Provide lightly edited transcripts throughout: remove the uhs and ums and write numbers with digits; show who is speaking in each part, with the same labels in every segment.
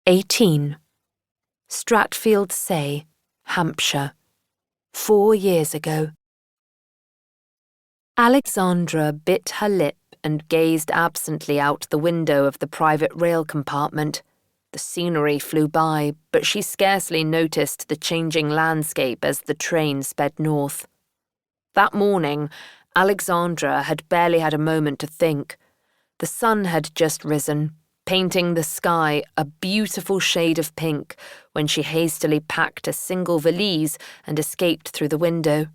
Speaker 1: 18. Stratfield Say, Hampshire. 4 years ago. Alexandra bit her lip and gazed absently out the window of the private rail compartment. The scenery flew by, but she scarcely noticed the changing landscape as the train sped north. That morning, Alexandra had barely had a moment to think. The sun had just risen, painting the sky a beautiful shade of pink when she hastily packed a single valise and escaped through the window.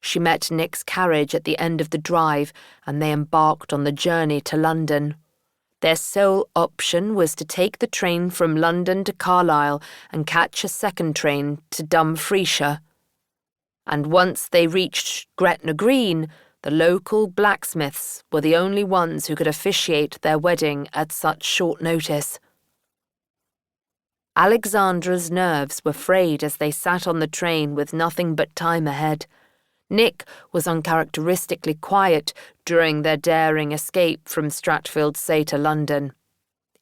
Speaker 1: She met Nick's carriage at the end of the drive, and they embarked on the journey to London. Their sole option was to take the train from London to Carlisle and catch a second train to Dumfriesshire. And once they reached Gretna Green, the local blacksmiths were the only ones who could officiate their wedding at such short notice. Alexandra's nerves were frayed as they sat on the train with nothing but time ahead. Nick was uncharacteristically quiet during their daring escape from Stratfield Say to London.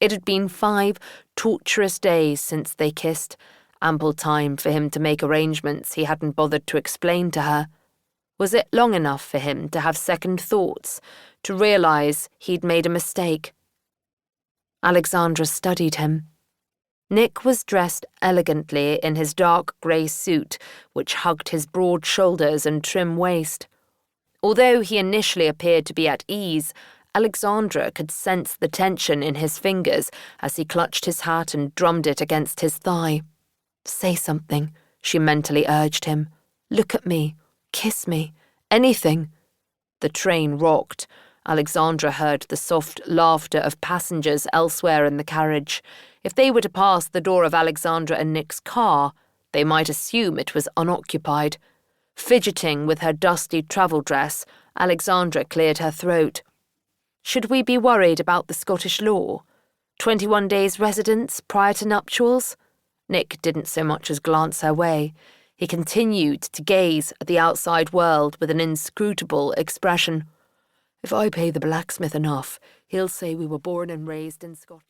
Speaker 1: It had been 5 torturous days since they kissed, ample time for him to make arrangements he hadn't bothered to explain to her. Was it long enough for him to have second thoughts, to realise he'd made a mistake? Alexandra studied him. Nick was dressed elegantly in his dark grey suit, which hugged his broad shoulders and trim waist. Although he initially appeared to be at ease, Alexandra could sense the tension in his fingers as he clutched his hat and drummed it against his thigh. "Say something," she mentally urged him. "Look at me. Kiss me. Anything." The train rocked. Alexandra heard the soft laughter of passengers elsewhere in the carriage. If they were to pass the door of Alexandra and Nick's car, they might assume it was unoccupied. Fidgeting with her dusty travel dress, Alexandra cleared her throat. "Should we be worried about the Scottish law? 21 days residence prior to nuptials?" Nick didn't so much as glance her way. He continued to gaze at the outside world with an inscrutable expression. "If I pay the blacksmith enough, he'll say we were born and raised in Scotland."